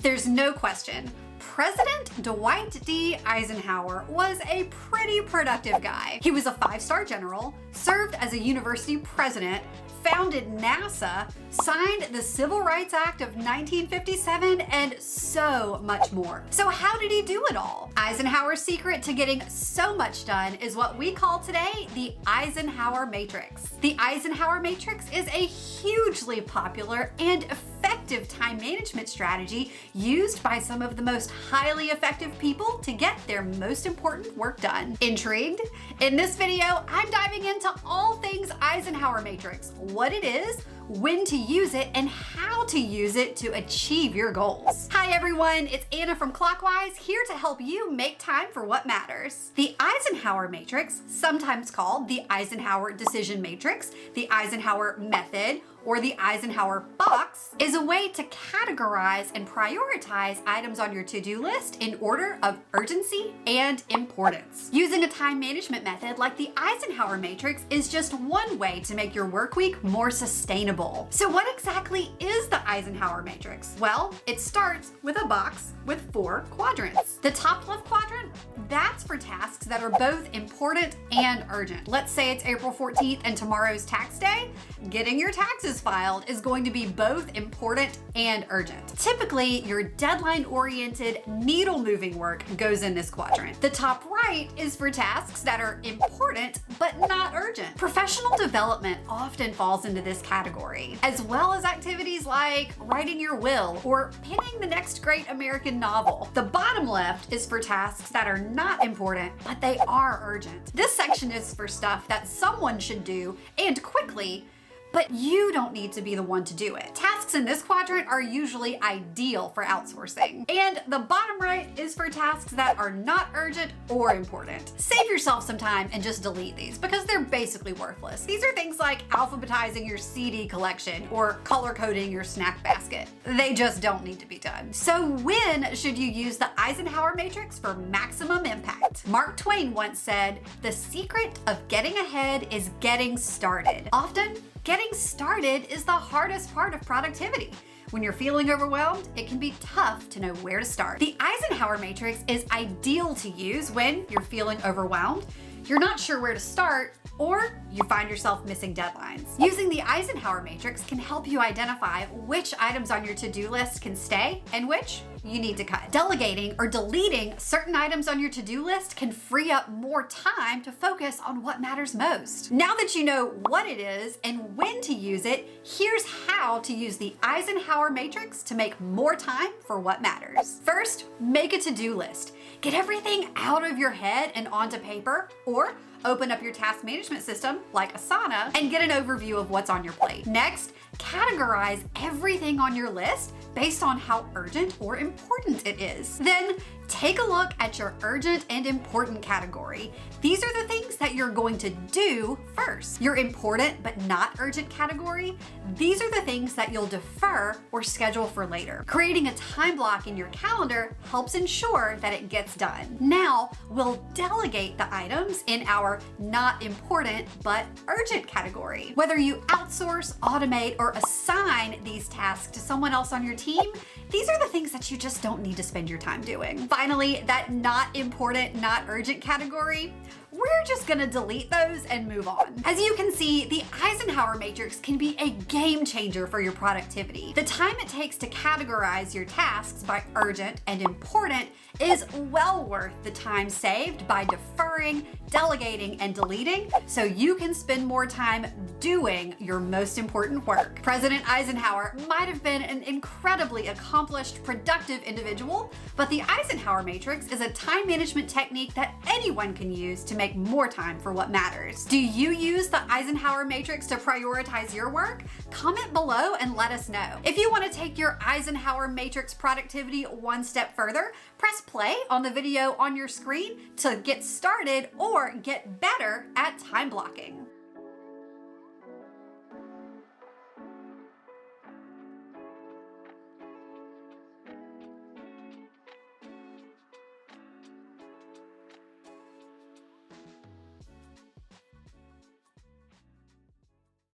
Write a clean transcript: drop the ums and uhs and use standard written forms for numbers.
There's no question. President Dwight D. Eisenhower was a pretty productive guy. He was a 5-star general, served as a university president, founded NASA, signed the Civil Rights Act of 1957, and so much more. So how did he do it all? Eisenhower's secret to getting so much done is what we call today the Eisenhower Matrix. The Eisenhower Matrix is a hugely popular and effective time management strategy used by some of the most highly effective people to get their most important work done. Intrigued? In this video, I'm diving into all things Eisenhower Matrix, what it is, when to use it, and how to use it to achieve your goals. Hi everyone, it's Anna from Clockwise, here to help you make time for what matters. The Eisenhower Matrix, sometimes called the Eisenhower Decision Matrix, the Eisenhower Method, or the Eisenhower box, is a way to categorize and prioritize items on your to-do list in order of urgency and importance. Using a time management method like the Eisenhower Matrix is just one way to make your work week more sustainable. So what exactly is the Eisenhower Matrix? Well, it starts with a box with 4 quadrants. The top left quadrant, that's for tasks that are both important and urgent. Let's say it's April 14th and tomorrow's tax day. Getting your taxes filed is going to be both important and urgent. Typically, your deadline-oriented, needle-moving work goes in this quadrant. The top right is for tasks that are important but not urgent. Professional development often falls into this category, as well as activities like writing your will or penning the next great American novel. The bottom left is for tasks that are not important, but they are urgent. This section is for stuff that someone should do and quickly, but you don't need to be the one to do it. Tasks in this quadrant are usually ideal for outsourcing. And the bottom right is for tasks that are not urgent or important. Save yourself some time and just delete these because they're basically worthless. These are things like alphabetizing your CD collection or color coding your snack basket. They just don't need to be done. So when should you use the Eisenhower Matrix for maximum impact? Mark Twain once said, "The secret of getting ahead is getting started." Often, getting started is the hardest part of productivity. When you're feeling overwhelmed, it can be tough to know where to start. The Eisenhower Matrix is ideal to use when you're feeling overwhelmed, you're not sure where to start, or you find yourself missing deadlines. Using the Eisenhower Matrix can help you identify which items on your to-do list can stay and which you need to cut. Delegating or deleting certain items on your to-do list can free up more time to focus on what matters most. Now that you know what it is and when to use it, here's how to use the Eisenhower Matrix to make more time for what matters. First, make a to-do list. Get everything out of your head and onto paper, or open up your task management system like Asana and get an overview of what's on your plate. Next, categorize everything on your list based on how urgent or important it is. Then take a look at your urgent and important category. These are the things that you're going to do first. Your important but not urgent category, these are the things that you'll defer or schedule for later. Creating a time block in your calendar helps ensure that it gets done. Now, we'll delegate the items in our not important but urgent category. Whether you outsource, automate, or assign these tasks to someone else on your team, these are the things that you just don't need to spend your time doing. Finally, that not important, not urgent category, we're just gonna delete those and move on. As you can see, the Eisenhower Matrix can be a game changer for your productivity. The time it takes to categorize your tasks by urgent and important is well worth the time saved by deferring, delegating, and deleting so you can spend more time doing your most important work. President Eisenhower might have been an incredibly accomplished, productive individual, but the Eisenhower Matrix is a time management technique that anyone can use to make more time for what matters. Do you use the Eisenhower Matrix to prioritize your work? Comment below and let us know. If you want to take your Eisenhower Matrix productivity one step further, press play on the video on your screen to get started or get better at time blocking.